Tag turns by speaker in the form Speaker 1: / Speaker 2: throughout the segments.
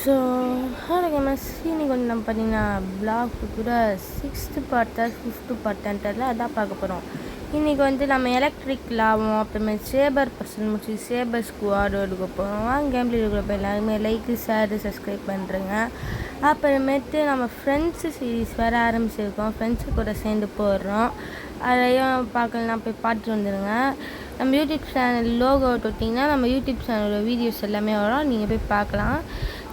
Speaker 1: So hello games, இன்னைக்கு வந்து நம்ம பார்த்தீங்கன்னா பிளாக் கூட 6th பார்ட்டா 5th பார்ட்டான்ட்டு அதான் பார்க்க போகிறோம். இன்றைக்கி வந்து நம்ம எலக்ட்ரிக் லாபம் அப்புறமேட்டு சேபர் பர்சன் முடிச்சு சேபர் ஸ்குவாடு எடுக்க போகிறோம். வாங்க கேம்ல இருக்கிறப்ப எல்லாருமே லைக்கு ஷேரு சப்ஸ்கிரைப் பண்ணுறேங்க. அப்புறமேட்டு நம்ம ஃப்ரெண்ட்ஸு சீரீஸ் வேறு ஆரம்பிச்சிருக்கோம். ஃப்ரெண்ட்ஸு கூட சேர்ந்து போடுறோம். அதையும் பார்க்கலாம், போய் பார்த்துட்டு வந்துடுங்க. நம்ம யூடியூப் சேனல் லோகோ தொட்டிங்கன்னா நம்ம யூடியூப் சேனலோட வீடியோஸ் எல்லாமே வரும், நீங்கள் போய் பார்க்கலாம்.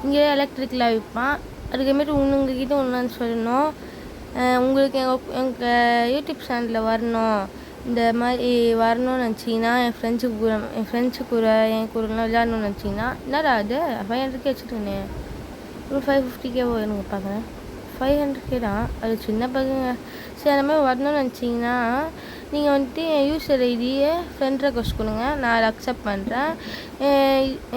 Speaker 1: இங்கே எலக்ட்ரிக்கில் விற்பான். அதுக்கேமாரி உங்ககிட்ட ஒன்று சொல்லணும், உங்களுக்கு எங்கள் யூடியூப் சேனலில் வரணும், இந்த மாதிரி வரணும்னு நினச்சிங்கன்னா என் ஃப்ரெண்ட்ஸு கூட என் கூடலாம் விளையாடணும்னு நினச்சிங்கன்னா என்னடா அது 500K வச்சுருக்கேனே, ஒரு 550K எனக்கு பார்க்குறேன். 500K தான், அது சின்ன பகுங்க. சரி, அந்த மாதிரி வரணும்னு நினச்சிங்கன்னா நீங்கள் வந்துட்டு என் யூசர் ஐடியை ஃப்ரெண்ட் ரெக்வஸ்ட் கொடுங்க, நான் அதை அக்செப்ட் பண்ணுறேன்.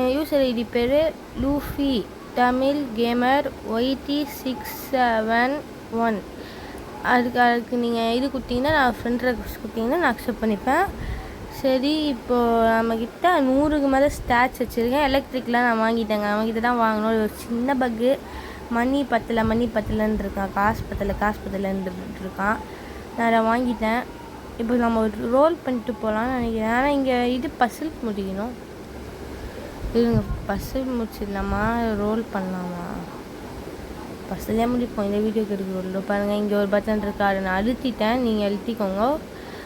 Speaker 1: என் யூசர் ஐடி பேர் லூஃபி தமிழ் கேமர் YT671. அதுக்கு நீங்கள் இது கொடுத்தீங்கன்னா, நான் ஃப்ரெண்ட் ரெக்வஸ்ட் கொடுத்தீங்கன்னா நான் அக்செப்ட் பண்ணிப்பேன். சரி, இப்போது நம்மக்கிட்ட 100க்கு மேலே ஸ்டாட்ச் வச்சுருக்கேன். எலக்ட்ரிக்லாம் நான் வாங்கிட்டேங்க, அவங்ககிட்ட தான் வாங்கணும். ஒரு சின்ன பக்கு, மணி பத்தலைன்னு இருக்கான், காசு பத்தலைன்னு இருக்கான். நான் அதை வாங்கிட்டேன். இப்போ நம்ம ஒரு ரோல் பண்ணிட்டு போகலான்னு நினைக்கிறேன். ஆனால் இங்கே இது பசில் முடிக்கணும். இல்லைங்க, பசில் முடிச்சிடலாமா, ரோல் பண்ணலாமா? பசிலே முடிப்போம், இந்த வீடியோக்கு எடுக்கிறோம். பாருங்கள், இங்கே ஒரு பட்டன் இருக்கா, அதை நான் அழுத்திட்டேன், நீங்கள் அழுத்திக்கோங்க.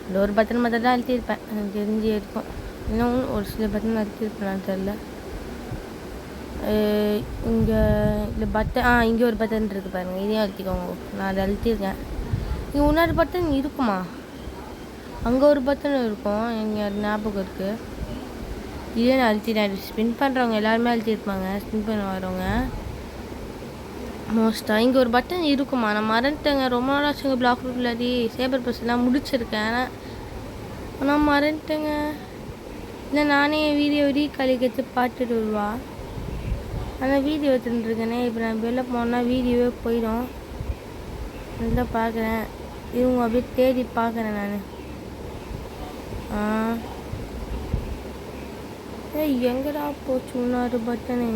Speaker 1: அந்த ஒரு பட்டன் மட்டும் தான் அழுத்திருப்பேன், எனக்கு தெரிஞ்சு இருக்கும். இன்னும் ஒரு சில பட்டன் அழுத்திருப்பேன் தெரில. இங்கே இந்த பட்டன் இங்கே ஒரு பட்டன் இருக்குது பாருங்கள், இதையும் அழுத்திக்கோங்க. நான் அதை அழுத்திருக்கேன். இங்கே இன்னொரு பட்டன் இருக்குமா? அங்கே ஒரு பட்டன் இருக்கும், எங்கே ஞாபகம் இருக்குது. இதே நான் அழுத்திட்டேன். ஸ்பின் பண்ணுறவங்க எல்லாருமே அழுத்திருப்பாங்க, ஸ்பின் பண்ண வரவங்க மோஸ்ட்டாக. இங்கே ஒரு பட்டன் இருக்குமா? நான் மறந்துட்டேங்க, ரொம்ப நாள் ஆச்சுங்க. பிளாக் ரூட் இல்லாடி சேபர் பஸ்லாம் முடிச்சிருக்கேன், ஆனால் மறந்துட்டேங்க. இல்லை, நானே என் வீடியோ ரீகாலிக்கு பார்த்துட்டு வருவா. ஆனால் வீடியோ எடுத்துட்டுருக்கேனே, இப்போ நான் வெளில போனால் வீடியோவே போயிடும். நல்லா பார்க்குறேன், இவங்க அப்படியே தேடி பார்க்குறேன் நான். எங்கடா போச்சு இன்னொரு பட்டனு?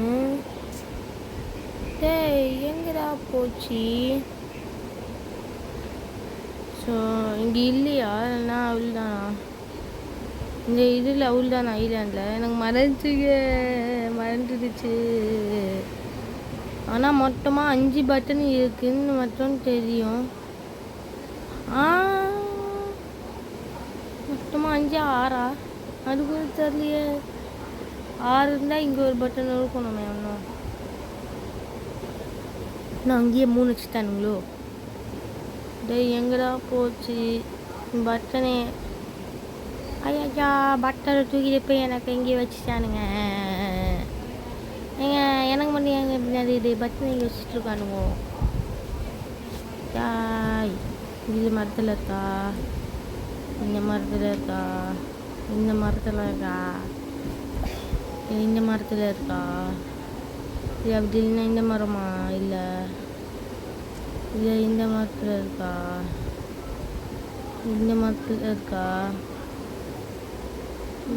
Speaker 1: எங்கடா போச்சு? ஸோ இங்கே இல்லையா? இல்லைனா அவள் தானா? இந்த இதில் அவள் தானா? ஐலாண்டில் எனக்கு மறந்துடுச்சு. ஆனால் மொத்தமாக 5 பட்டன் இருக்குதுன்னு மட்டும் தெரியும். மொத்தமாக 5 6 அது கூட தெரியலையே. 6 இருந்தால் இங்கே ஒரு பட்டன் இருக்கணுமே. ஒன்றும் நான் அங்கேயே 3 வச்சுட்டானுங்களோ? எங்கடா போச்சு பட்டனே? ஐயா, பட்டனை தூக்கிட்டு போய் எனக்கு எங்கேயே வச்சுட்டானுங்க. எனக்கு மட்டும் எங்கே பின்னாடி பட்டன் எங்கே வச்சுட்ருக்கானுங்க? இது மரத்தில் இருக்கா? இந்த மரத்தில் இருக்கா? இந்த மரத்தில் இருக்கா? இந்த மரத்தில் இருக்கா? இது அப்படி இல்லைன்னா இந்த மரமா? இல்லை, இல்லை, இந்த மரத்தில் இருக்கா? இந்த மரத்தில் இருக்கா?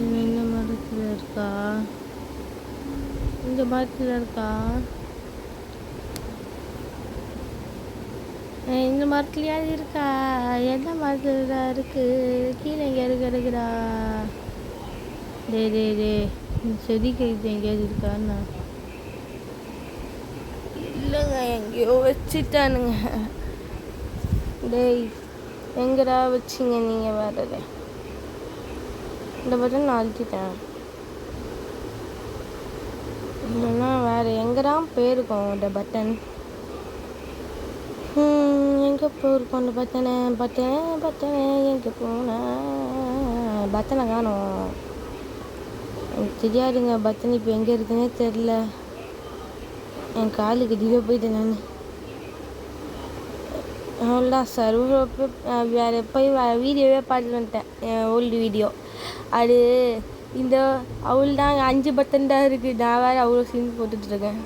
Speaker 1: இந்த மரத்தில் இருக்கா? இந்த மரத்தில் இருக்கா? இந்த மரத்துலையாவது இருக்கா? எந்த மரத்தில் தான் இருக்குது? கீழே எங்கேயாவது கிடக்குடா? டே செடி கழித்து எங்கேயாவது இருக்கான்னு? இல்லைங்க, எங்கேயோ வச்சுட்டானுங்க. எங்கடா வச்சிங்க நீங்கள்? வேறு இந்த பட்டன் நான் அழுத்திட்டேன். இல்லைன்னா வேறு எங்கடா போயிருக்கோம் இந்த பட்டன்? எங்கே போயிருக்கோம் அந்த பட்டனை எங்கே போனேன்? பட்டனை காணோம். எனக்கு தெரியாதுங்க, பட்டன் இப்போ எங்கே இருக்குன்னே தெரில. என் காலுக்கு டிவே போயிட்டேன் நான். அவ்வளோதான் சார், வேறு போய் வீடியோவே பார்த்துட்டு வந்துட்டேன், என் ஓல்டு வீடியோ. அது இந்த அவள் தான் 5 பட்டன் தான் இருக்குது. நான் வேறு அவ்வளோ சீன் போட்டுட்ருக்கேன்.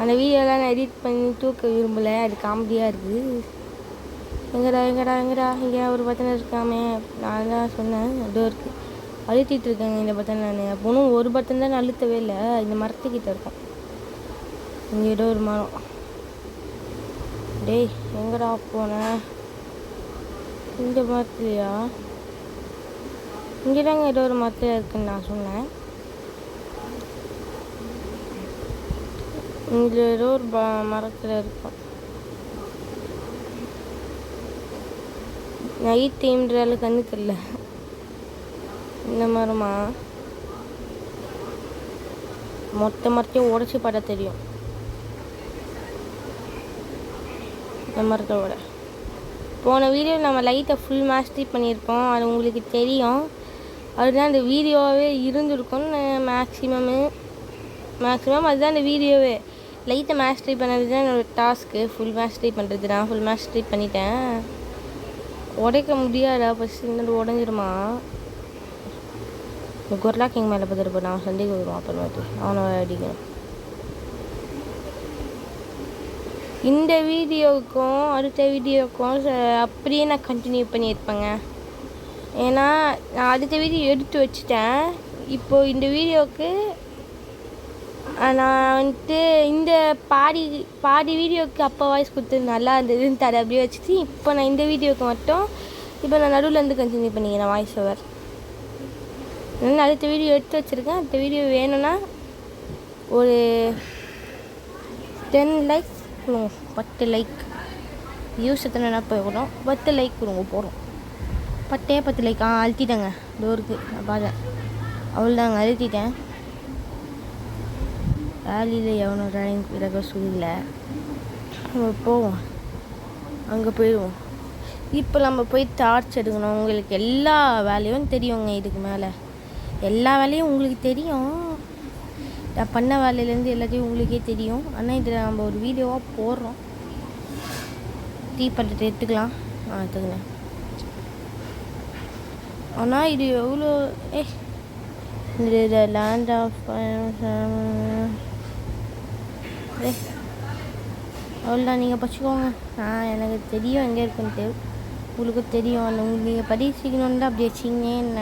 Speaker 1: அந்த வீடியோலாம் நான் எடிட் பண்ணி தூக்க விரும்பலை, அது காமெடியாக இருக்குது. எங்கடா இங்கே ஒரு பட்டன் இருக்காமே? நான் தான் சொன்னேன், அதோ இருக்குது, அழுத்திட்டு இருக்கேங்க இந்த பட்டன். நான் அப்போனும் ஒரு பட்டன் தான் அழுத்தவே இல்லை, இந்த மரத்துக்கிட்ட இருக்கும். இங்கே ஏதோ ஒரு மரம். டேய் எங்கடா போனேன்? இந்த மரத்துலையா? இங்கே தாங்க ஏதோ ஒரு மரத்தில் இருக்குன்னு நான் சொன்னேன். இங்கே ஏதோ ஒரு மரத்தில் இருக்கும். நைட் டைம்ன்றால கண்ணு தெரியல. இந்த மரமா? மொத்த மரத்தையும் உடச்சி பார்த்தா தெரியும். இந்த மரத்தோட போன வீடியோவில் நம்ம லைட்டை ஃபுல் மாஸ்டரி பண்ணியிருப்போம். அது உங்களுக்கு தெரியும். அதுதான் அந்த வீடியோவே இருந்திருக்கும்னு மேக்ஸிமம் அதுதான் அந்த வீடியோவே. லைட்டை மாஸ்டரி பண்ணது தான் என்னோடய டாஸ்க்கு. ஃபுல் மாஸ்டரி பண்ணுறது. நான் ஃபுல் மாஸ்டரி பண்ணிட்டேன். உடைக்க முடியாதா? ஃபஸ்ட்டு இன்னொரு உடஞ்சிருமா? இந்த கொர்லா கிங் மேலே பார்த்துருப்போம். நான் சண்டைக்கு வருவான் அப்புறமேட்டு அவனை அடிக்கணும். இந்த வீடியோவுக்கும் அடுத்த வீடியோவுக்கும் அப்படியே நான் கண்டினியூ பண்ணியிருப்பேங்க. ஏன்னா நான் அடுத்த வீடியோ எடுத்து வச்சுட்டேன். இப்போது இந்த வீடியோவுக்கு நான் வந்துட்டு இந்த பாதி வீடியோவுக்கு அப்போ வாய்ஸ் கொடுத்து நல்லா இருந்ததுன்னு தர அப்படியே வச்சுட்டு இப்போ நான் இந்த வீடியோவுக்கு மட்டும் இப்போ நான் நடுவில் கண்டினியூ பண்ணிக்கிறேன் வாய்ஸ் ஓவர். நான் அடுத்த வீடியோ எடுத்து வச்சுருக்கேன். அடுத்த வீடியோ வேணும்னா ஒரு 10 லைக் கொடுங்க. 10 லைக் வியூஸ் எத்தனைனா போயிடும். 10 லைக் கொடுங்க போகிறோம். 10 லைக். அழுத்திட்டேங்க டோருக்கு. நான் பார்த்தேன். அவ்வளோதாங்க அழுத்திட்டேன். வேலையில் எவனோ ட்ராயிங் பிறகு சொல்லல. நம்ம போவோம். அங்கே போயிடுவோம். இப்போ நம்ம போய் டார்ச் எடுக்கணும். உங்களுக்கு எல்லா வேலையும் தெரியுங்க. இதுக்கு மேலே எல்லா வேலையும் உங்களுக்கு தெரியும். நான் பண்ண வேலையிலேருந்து எல்லாத்தையும் உங்களுக்கே தெரியும். ஆனால் இதில் நம்ம ஒரு வீடியோவாக போடுறோம். பட்டத்தை எடுத்துக்கலாம். எடுத்துக்கங்க. ஆனால் இது எவ்வளோ இந்த லேண்ட் ஆஃப் அவ்வளோதான். நீங்கள் படிச்சுக்கோங்க. எனக்கு தெரியும் எங்கே இருக்குன்ட்டு. உங்களுக்கு தெரியும். நீங்கள் படிச்சிக்கணுன்னு தான் அப்படி வச்சிங்க. என்ன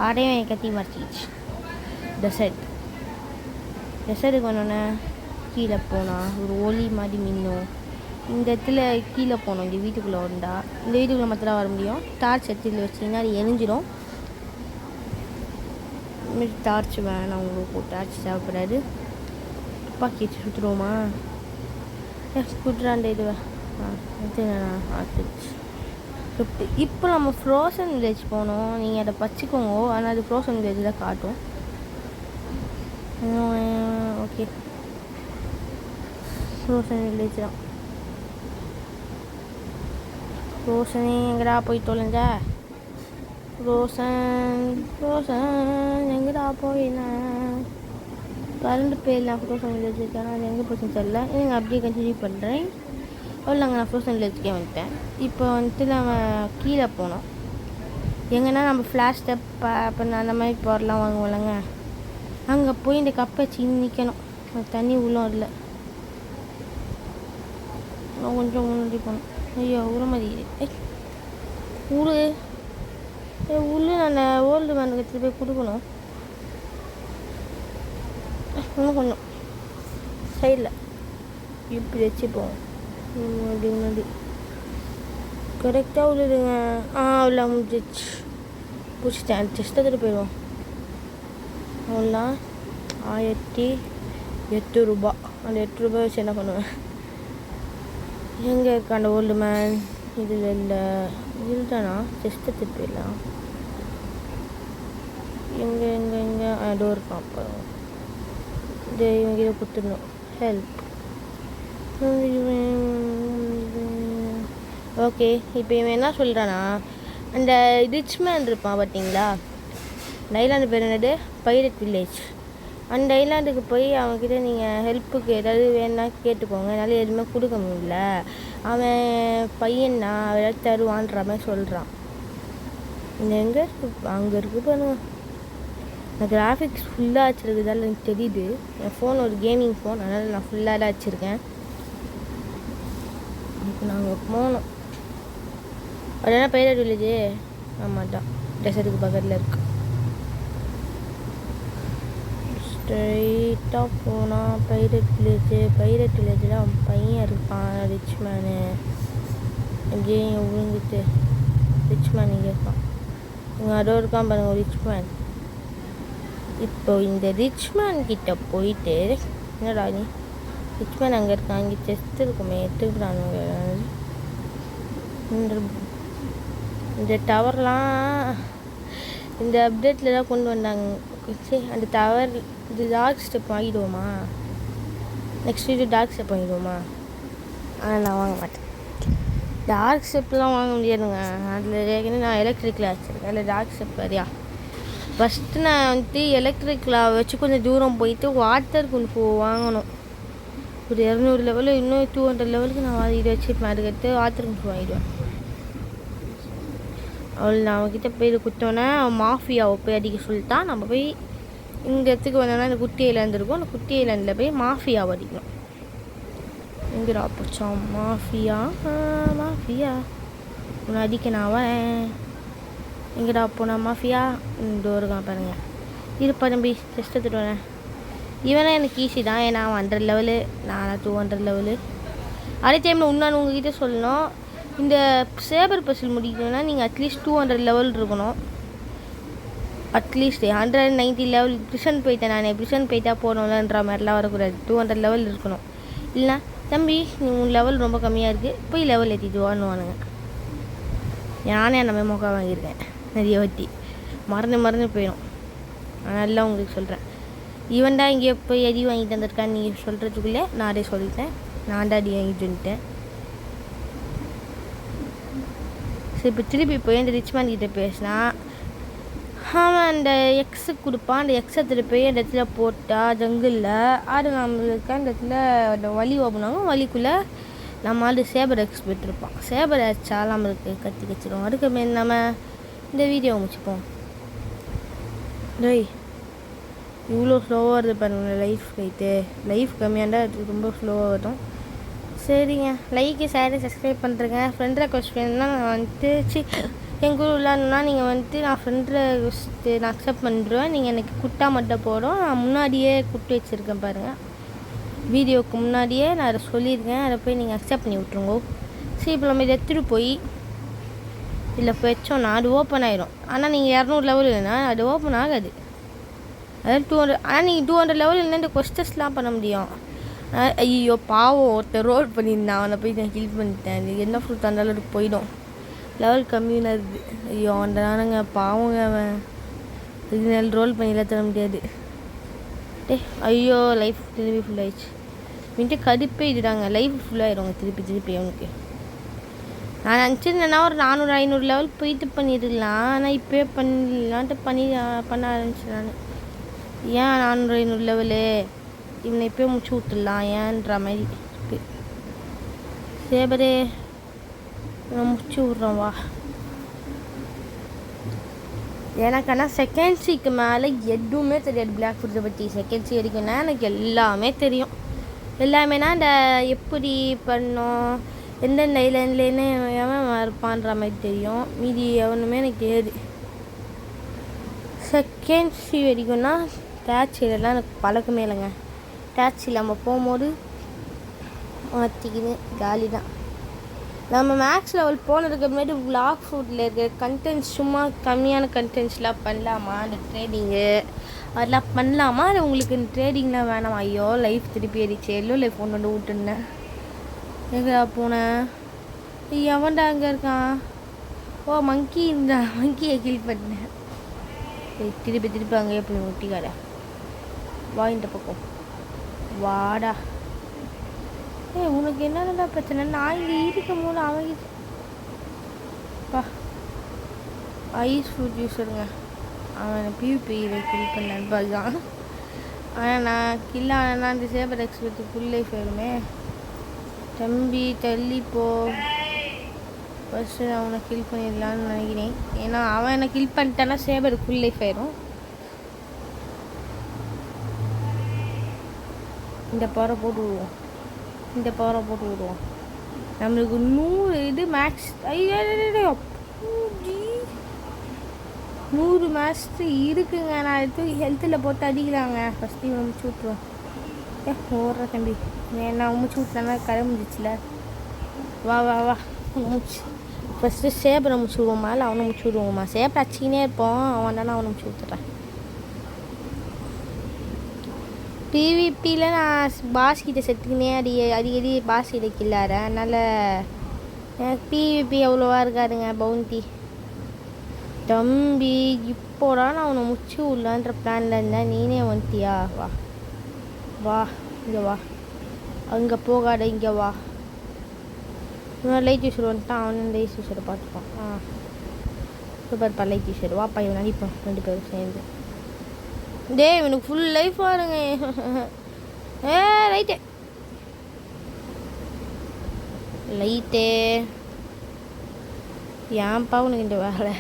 Speaker 1: ஆடையும் என் கத்தி மறைச்சிச்சு. டெசர்ட்டுக்கு வேணுன்னே கீழே போனால் ஒரு ஒளி மாதிரி மின்னும். இந்த இடத்துல கீழே போகணும். இந்த வீட்டுக்குள்ளே வந்தால் இந்த வீட்டுக்குள்ளே மாத்திரம் வர முடியும். டார்ச் எடுத்து வச்சிங்கன்னா அது எரிஞ்சிடும். டார்ச் வேணாம் உங்களுக்கு. டார்ச் தேவைப்படாது. துப்பாக்கி வச்சு சுற்றுருவோமா? சுற்றுறாண்ட இதுவை இப்போ நம்ம ஃப்ரோசன் வில்லேஜ் போகணும். நீங்கள் அதை பச்சிக்கோங்க. ஆனால் அது ஃப்ரோசன் வில்லேஜ் தான் காட்டும். ஓகே ஃப்ரோசன் வில்லேஜ் தான். ஃப்ரோசனே எங்கடா போய் தொலைஞ்ச? ஃப்ரோசன் எங்கடா போயினேன்? கரண்ட் போயிடலாம். ஃப்ரோசன் வில்லேஜ் இருக்கேன். அது எங்கே போச்சுன்னு தெரியல. நீங்கள் அப்படியே கண்டினியூ பண்ணுறேன். அவ்வளோங்க. நான் ஃப்ரோசன் வில்லேஜ்க்கே வந்துட்டேன். இப்போ வந்துட்டு நம்ம கீழே போனோம். எங்கன்னா நம்ம ஃப்ளாஷ் ஸ்டெப் அப்போ அந்த மாதிரி போடலாம் வாங்குவோம்லங்க. அங்கே போய் இந்த கப்பை வச்சு நிற்கணும். தண்ணி உள்ளே இல்லை. நான் கொஞ்சம் முன்னாடி போகணும். ஐயோ உரமதி உள்ளு நான் ஓல்டு மேனுக்கு எடுத்துகிட்டு போய் கொடுக்கணும். இன்னும் கொஞ்சம் சைடில் இப்படி வச்சுப்போம். முன்னாடி கரெக்டாக உள்ளதுங்க. அவ்வளோ முடிஞ்சிச்சு. பிடிச்சிட்டேன். ஜஸ்ட் எடுத்துகிட்டு போயிடுவோம். அவ்வளோ 1008 ரூபா. அந்த 8 ரூபாய் வச்சு என்ன பண்ணுவேன்? எங்கே இருக்க அந்த ஓல்டு மேன்? இதில் இல்லை. இதில் தானா? ஜஸ்ட் எடுத்துகிட்டு போயிடலாம். எங்கே டோர் பார்ப்போம். இது இவங்க இதை கொடுத்துடணும். ஹெல்ப். ஓகே. இப்போ இவன் என்ன சொல்கிறான்னா, அந்த ரிச்மேன் இருப்பான் பார்த்தீங்களா? அந்த ஐலாண்டு பேர் என்னது? Pirate village. அந்த ஐலாண்டுக்கு போய் அவன்கிட்ட நீங்கள் ஹெல்ப்புக்கு ஏதாவது வேணுன்னா கேட்டுக்கோங்க. என்னால் எதுவுமே கொடுக்க முடியல. அவன் பையன்னா ஏதாவது தருவான்ற மாதிரி சொல்கிறான். இந்த எங்கே இருக்கு? அங்கே இருக்குது பாருங்க. நான் கிராஃபிக்ஸ் ஃபுல்லாக வச்சுருக்குதால எனக்கு தெரியுது. என் ஃபோன் ஒரு கேமிங் ஃபோன். அதனால் நான் ஃபுல்லாக தான் வச்சுருக்கேன். இப்போ நாங்கள் போனோம். அது என்ன பைரட் வில்லேஜு? ஆமாம் தான். டெசர்ட்டுக்கு பக்கத்தில் இருக்குது. ஸ்ட்ரைட்டாக போனால் பைரட் வில்லேஜில் அவன் பையன் இருப்பான் ரிச்மேனு. அப்படியே இங்கே விழுந்துட்டு ரிச்மேன் இங்கே இருப்பான். இங்கே அதோ இருக்கான் பாருங்க ரிச்மேன். இப்போ இந்த ரிச்மேன் கிட்ட போயிட்டு என்னடா நீ ரிச்மேன் அங்கே இருக்கான், இங்கே செஸ்ட் இருக்குமே எடுத்துக்கிறானுங்க. இந்த டவர்லாம் இந்த அப்டேட்டில் தான் கொண்டு வந்தாங்க. சரி அந்த டவர் இது டார்க் ஸ்டெப் வாங்கிடுவோமா? நெக்ஸ்ட் வீடியோ டார்க் ஸ்டெப் வாங்கிடுவோமா? ஆனால் நான் வாங்க மாட்டேன். டார்க் ஸ்டெப்லாம் வாங்க முடியாதுங்க. அதில் ஏற்கனவே நான் எலக்ட்ரிக்கில் வச்சுருக்கேன். அதில் டார்க் ஸ்டெப் வரையா. ஃபஸ்ட்டு நான் வந்துட்டு எலக்ட்ரிக்கில் வச்சு கொஞ்சம் தூரம் போயிட்டு வாட்டர் கொண்டு வாங்கணும். ஒரு 200 லெவலு இன்னும் 200 லெவலுக்கு நான் இது வச்சுருப்பேன். அதுக்கடுத்து வாட்டர் கொண்டு வாங்கிடுவேன். நான் அவன்கிட்ட போய் இது குத்தோன்னே அவன் மாஃபியாவை போய் அடிக்க சொல்லிட்டான். நம்ம போய் இந்த இடத்துக்கு வந்தோன்னா இந்த குட்டி ஐலாண்டு இருக்கும். அந்த குட்டி ஐலாண்டில் போய் மாஃபியாவை அடிக்கணும். எங்கடா பிடிச்சோம் மாஃபியா உன்னை அடிக்க நான் வரேன். எங்கடா போனா மாஃபியா இந்த இருக்கான் பாருங்க. இருப்பா தம்பி டெஸ்ட் எடுத்துட்டு வரேன். இவனே எனக்கு ஈஸி தான். ஏன்னா 100 லெவலு, நான் 200 லெவலு. அதே டைமில் இன்னொன்று உங்ககிட்ட சொல்லணும், இந்த சேபர் பசில் முடிக்கணும்னா நீங்கள் அட்லீஸ்ட் 200 லெவல் இருக்கணும். அட்லீஸ்ட் 190 லெவல் பிரிசன் போயிட்டேன். நான் பிரிசன் போயிட்டா போகணும்லன்ற மாதிரிலாம் வரக்கூடாது. 200 லெவல் இருக்கணும். இல்லைனா தம்பி உன் லெவல் ரொம்ப கம்மியாக இருக்குது, போய் லெவல் ஏற்றிட்டு வானுவானுங்க. நானே அந்த மாதிரி மொக்கா வாங்கியிருக்கேன் நிறைய வாட்டி. மறந்து போயிடும். அதனால உங்களுக்கு சொல்கிறேன். இவன்டா இங்கே போய் அடி வாங்கிட்டு வந்திருக்கான்னு நீங்கள் சொல்கிறதுக்குள்ளே நானே சொல்லிட்டேன். நான் தான் அடி வாங்கிட்டு வந்துட்டேன். சரி இப்போ திருப்பி போய் அந்த ரிச்மேன் கிட்டே பேசினா அவன் அந்த எக்ஸு கொடுப்பான். அந்த எக்ஸை திருப்பி அந்த இடத்துல போட்டால் ஜங்கிளில் அது நம்மளுக்கு அந்த இடத்துல அந்த வலி ஓப்பனாகும். வலிக்குள்ளே நம்மளால் சேபர் எக்ஸ் போய்ட்டுருப்பான். சேபர் அடிச்சால் நம்மளுக்கு கத்தி கச்சிடும். அதுக்கு மேலே நம்ம இந்த வீடியோ முடிச்சுப்போம். டேய் இவ்வளோ ஸ்லோவாக வருது பாருங்க லைஃப் போயிட்டு. லைஃப் கம்மியாக இருந்தால் அது ரொம்ப ஸ்லோவாக வரும். சரிங்க, லைக்கு ஷேரு சப்ஸ்கிரைப் பண்ணுறேங்க. ஃப்ரெண்ட் ரெக்வஸ்ட் வேணும்னா நான் வந்துட்டு எங்கள் ஊர் விளாட்ணுன்னா நீங்கள் வந்துட்டு நான் ஃப்ரெண்ட் ரெக்வஸ்ட்டு நான் அக்செப்ட் பண்ணுறேன். நீங்கள் எனக்கு குட்டா மட்டும் போடும். நான் முன்னாடியே குட்டு வச்சுருக்கேன் பாருங்கள். வீடியோவுக்கு முன்னாடியே நான் அதை சொல்லியிருக்கேன். அதை போய் நீங்கள் அக்செப்ட் பண்ணி விட்ருங்கோ. சரி இப்போ நம்ம இதை எடுத்துகிட்டு போய் இல்லை வச்சோன்னா அது ஓப்பன் ஆகிடும். ஆனால் நீங்கள் 200 லெவல் இல்லைன்னா அது ஓப்பன் ஆகாது. அதாவது 200. ஆனால் நீங்கள் 200 லெவல் இல்லைன்னா இந்த கொஸ்டர்ஸ்லாம் பண்ண முடியும். ஐயோ பாவம் ஒருத்தர் ரோல் பண்ணியிருந்தேன். அவனை போய் நான் ஹில் பண்ணிட்டேன். இது என்ன ஃப்ரூட் இருந்தாலும் அது போயிடும். லெவல் கம்மியாக இருக்குது. ஐயோ அந்த நானுங்க பாவங்க அவன். இது ரோல் பண்ணிலாம் தர முடியாது. ஐயோ லைஃப் திருப்பி ஃபுல் ஆயிடுச்சு. வந்துட்டு கடுப்பே இதுதாங்க. லைஃப் ஃபுல்லாகிடுவாங்க திருப்பி அவனுக்கு. நான் நினச்சிருந்தேன்னா ஒரு 400-500 லெவல் போயிட்டு பண்ணிடலாம். ஆனால் இப்போயே பண்ண ஆரம்பிச்சேன் நான். ஏன் 400-500 லெவலு இவனை இப்போயே முடிச்சு விட்டுடலாம் ஏன்ற மாதிரி இருக்குது. சேபரே நான் முடிச்சு விட்றேன் வா. எனக்கு ஆனால் செகண்ட்ஸிக்கு மேலே எதுவுமே தெரியாது பிளாக் ஃபுட்ஸை பற்றி. செகண்ட்ஸி வரைக்கும்னா எனக்கு எல்லாமே தெரியும். எல்லாமேனா இந்த எப்படி பண்ணோம் எந்தெந்த ஐலேண்ட்லேன்னு எவன் இருப்பான்ற மாதிரி தெரியும். மீதி எவனுமே எனக்கு தெரியாது. செகண்ட்ஸி வரைக்கும்னா டேக்ஸிலலாம் எனக்கு பழக்கமே இல்லைங்க. டேக்ஸியில் நம்ம போகும்போது மாற்றிக்கின்னு ஜாலி தான். நம்ம மேக்ஸ் லெவல் போனதுக்கு முன்னாடி பிளாக் ஃபுட்டில் இருக்கிற கண்டென்ட்ஸ் சும்மா கம்மியான கண்டென்ட்ஸ்லாம் பண்ணலாமா? அந்த ட்ரேடிங்கு அதெல்லாம் பண்ணலாமா? அது உங்களுக்கு இந்த ட்ரேடிங்லாம் வேணாமா? ஐயோ லைஃப் திருப்பி ஏறிச்சு. எல்லோ லைஃப் ஒன்று வந்து விட்டுருந்தேன். எங்கடா போனேன்? எவன்டா அங்கே இருக்கான்? ஓ மங்கி இருந்தா. மங்கியை கில் பண்ணேன். திருப்பி அங்கேயே போய் ஒட்டிக்காடா. வா இந்த பக்கம் வாடா. உனக்கு என்னடா பிரச்சனை? நான் இங்கே இருக்கும் போது அவங்கிப்பா ஐஸ் ஃப்ரூட் யூஸருங்க. அவன் பியூபியில் கில் பண்ணான் தான். ஆனால் நான் கில் ஆனால் அந்த சேபர் எக்ஸ்பெக்ட் ஃபுல் லைஃப் ஆயிருமே. தம்பி தள்ளிப்போ. ஃபஸ்ட்டு அவனை கில் பண்ணிடலான்னு நினைக்கிறேன். ஏன்னா அவன் என்னை கில் பண்ணிட்டான்னா சேபர் ஃபுல் லைஃப் ஆயிரும். இந்த பவரை போட்டு விடுவோம். நம்மளுக்கு 100 இது மேக்ஸ். ஐயோ 100 மேட்ச் இருக்குங்க. நான் எடுத்து ஹெல்த்தில் போட்டு அடிக்கலாங்க. ஃபஸ்ட்டு இவனை முடிச்சு விட்ருவோம். ஓடுற தம்பி நான் முடிச்சு விட்டேன்னா கடை முடிச்சில. வா வா வா முடிச்சு ஃபஸ்ட்டு சேபரை முடிச்சு விடுவோமா இல்லை அவனை முடிச்சு விடுவோமா? சேப்பரை அச்சிக்கினே இருப்போம். அவன் தானே அவனை முடிச்சு விட்டுறேன். பிவிபியில் நான் பாஸ்கிட்ட செத்துக்கினே அடிக்கடி பாஸ்கிட்ட கில்லாறேன். அதனால் எனக்கு பிவிபி எவ்வளோவா இருக்காதுங்க பவுண்டி. தம்பி இப்போடா நான் அவனை முடிச்சு விடலான்ற பிளானில் இருந்தேன். நீனே வந்துட்டியா? வா வா இங்கே வா. அங்கே போகாத இங்கே வா. இவன் லைட் யூஸர் வந்துட்டான். அவன் லைட் யூஸரை பார்த்துப்பான். சூப்பர்ப்பா லைட் யூஸர். வாப்பா இவன் அடிப்பான் 2 பேரும் சேர்ந்து. இவனுக்கு ஃபுல் லைஃப் பாருங்க. ரைட்டே லைட்டே ஏன்ப்பா உனக்கு இந்த வேலை?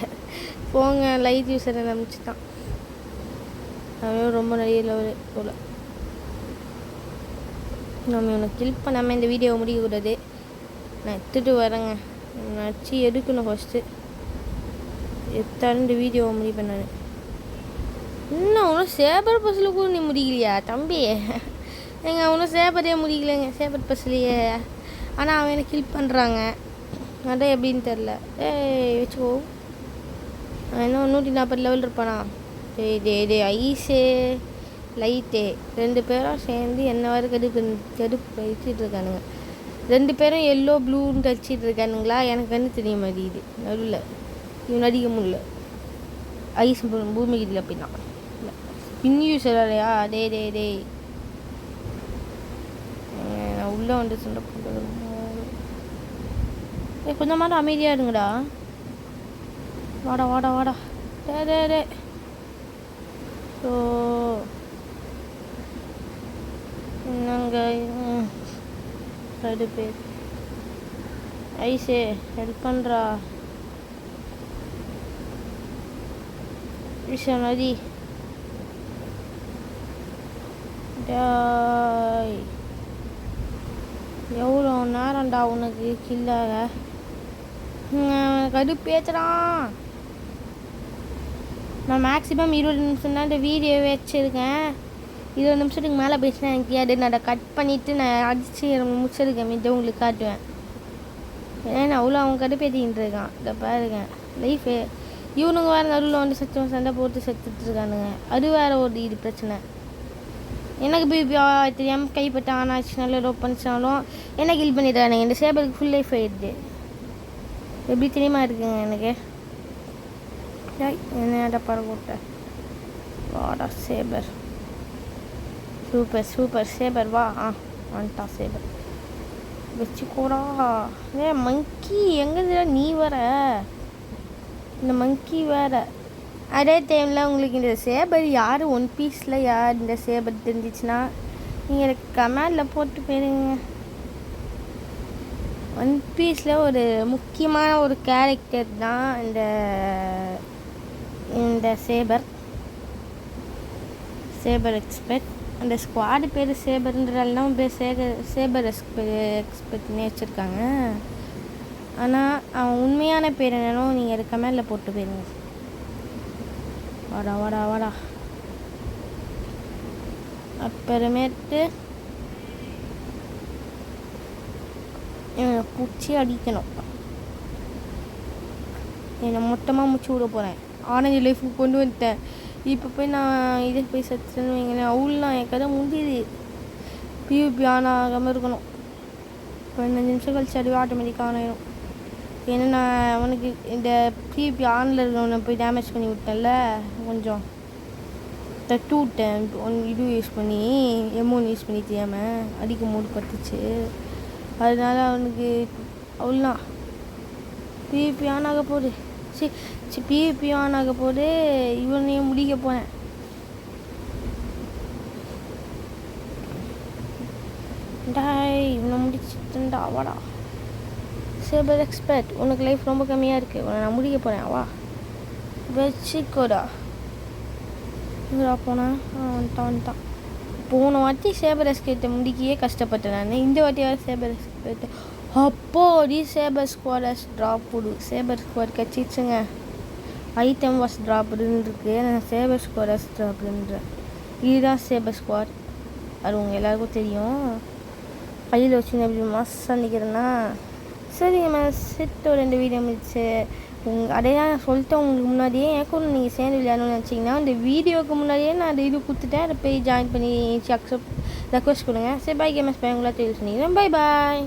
Speaker 1: போங்க லைட் யூஸரை நம்பிச்சுட்டான். அவன் ரொம்ப நிறைய லெவல் போல. நம்ம இவனை கில் பண்ணாமல் இந்த வீடியோவை முடிக்கக்கூடாது. நான் எடுத்துகிட்டு வரேங்க. நச்சு எடுக்கணும் ஃபஸ்ட்டு. எடுத்தாலும் இந்த வீடியோவை முடிப்பேன் நான். இன்னும் ஒன்றும் சேபர் பஸ்ஸில் கூட நீ முடிக்கலையா தம்பி? ஒன்றும் சேபரே முடிக்கலைங்க சேபர் பஸ்லேயே. ஆனால் அவன் எனக்கு கில் பண்ணுறாங்க. அதான் எப்படின்னு தெரில. வச்சுக்கோ. இன்னும் 140 லெவல் இருப்பானா? டே ஐஸே லைட்டே 2 பேரும் சேர்ந்து என்ன வர கடுப்பு வச்சுட்டு இருக்கானுங்க. 2 பேரும் எல்லோ ப்ளூன்னு தச்சிட்டு இருக்கானுங்களா? எனக்கு கண்ணு தெரிய மாட்டேங்குது. நடுவில் இவன் அடிக்க முடியல. ஐஸ் பூமிக்கு இல்லை அப்படின்னா இன்னும் சொல்லலையா? டே நான் உள்ளே வந்து சண்டை போடுறது. கொஞ்சம் மாதிரி அமைதியாக இருங்கடா. வாடா டே ஸோ என்னங்க 2 பேர் ஐஸே ஹெல்ப் பண்ணுறா. விஷயம் நதி எவ்வளோ நேரம்டா உனக்கு கில்லாக? கடுப்பேத்துறான். நான் மேக்ஸிமம் 20 நிமிஷம் தான் இந்த வீடியோ வச்சுருக்கேன். 20 நிமிஷத்துக்கு மேலே பேசினா எனக்கு தெரியாது. நான் அதை கட் பண்ணிவிட்டு நான் அடித்து முடிச்சிருக்கேன். மீது உங்களுக்கு காட்டுவேன். ஏன்னா அவ்வளோ அவன் கடுப்பேற்றிக்கிட்டு இருக்கான். இதை பாருங்க லைஃபு. இவனுங்க வேறு நடுவில் வந்து சண்டை போட்டு செத்துட்ருக்கானுங்க. அது வேறு ஒரு இது பிரச்சனை. எனக்கு பிபி தெரியாமல் கைப்பட்ட ஆனாச்சுனாலும் ரோப் பண்ணிச்சாலும் என்ன கில் பண்ணிடுறானுங்க. இந்த சேபருக்கு ஃபுல் லைஃப் ஆகிடுது. எப்படி தெரியுமா இருக்குங்க எனக்கு? என்னடா பரவாயில்ல. வாடா சேபர். சூப்பர் சேபர் வா. வந்துட்டா சேபர். வச்சுக்கோடா. மங்கி எங்கே நீ வர? இந்த மங்கி வேறு. அதே டைமில் உங்களுக்கு இந்த சேபர் யார் 1 பீஸில் யார் இந்த சேபர் தெரிஞ்சிச்சுன்னா நீங்கள் எனக்கு கமெண்டில் போட்டு போயிருங்க. 1 பீஸில் ஒரு முக்கியமான ஒரு கேரக்டர் தான் இந்த சேபர் எக்ஸ்பெர்ட். அந்த ஸ்குவாடு பேர் சேபர்ன்றதாலாம் பேர் சேபர் எக்ஸ்பெர்ட்னே வச்சுருக்காங்க. ஆனால் அவன் உண்மையான பேர் என்னன்னோ நீங்கள் அது கமெண்டில் போட்டு போயிருங்க. வாடா அப்புறமேட்டு பூச்சி அடிக்கணும். என்னை மொத்தமாக முடிச்சு விட போகிறேன். ஆரஞ்சு லைஃபுக்கு கொண்டு வந்துட்டேன். இப்போ போய் நான் இதை போய் செத்துன்னு வைங்களேன். அவ்வளோலாம் என் கதை முடியுது. பியூபி ஆன் ஆகாமல் இருக்கணும். 15 நிமிஷம் கழிச்சு அதுவே ஆட்டோமேட்டிக்காக ஆன் ஆயிடும். ஏன்னா நான் அவனுக்கு இந்த பியூபி ஆனில் இருக்கிறவனை போய் டேமேஜ் பண்ணி விட்டேன்ல. கொஞ்சம் தட்டு விட்டேன். இது யூஸ் பண்ணி M1 யூஸ் பண்ணி தெரியாமல் அடிக்கும் போது பட்டுச்சு. அதனால அவனுக்கு அவ்வளோதான் பியூபி ஆன் ஆக போகுது. பியூபி ஆன் ஆக போது. இவனையும் முடிக்க போனேன். இவனை முடிச்சுட்டா. வாடா சேபர் எக்ஸ்பெர்ட். உனக்கு லைஃப் ரொம்ப கம்மியாக இருக்குது. உன்னை நான் முடிக்க போகிறேன். வா வச்சுக்கோடா. இங்கடா போனேன். வந்துட்டான். போன வாட்டி சேபர் எக்ஸ்பெர்ட்டை முடிக்கையே கஷ்டப்பட்டேன் நான். இந்த வாட்டியாவது சேபர் எக்ஸ்பெர்ட். அப்போடி சேபர் ஸ்குவாட் ட்ராப் போடு. சேபர் ஸ்குவாட் கச்சிச்சுங்க. ஐட்டம் வாஸ் ட்ராப்டுன்னு இருக்குது. நான் சேபர் ஸ்குவாட் வாஸ் ட்ராப்டுன்றேன். இதுதான் சேபர் ஸ்குவாட். அது உங்கள் எல்லாருக்கும் தெரியும். கையில் வச்சு எப்படி மாதம் நிற்கிறேன்னா சரி நம்ம செட்டோட 2 வீடியோ முடிச்சு அதையா நான் சொல்லிட்டேன் உங்களுக்கு முன்னாடியே. எனக்கு நீங்கள் சேர்ந்து விளையாடணும்னு நினச்சிங்கன்னா இந்த வீடியோவுக்கு முன்னாடியே நான் அந்த இது கொடுத்துட்டேன். அதை போய் ஜாயின் பண்ணி அக்செப்ட் ரெக்வஸ்ட் கொடுங்க. சரி பை கேமர்ஸ் பை உங்களா தெரியும் சொன்னீங்க. Bye bye.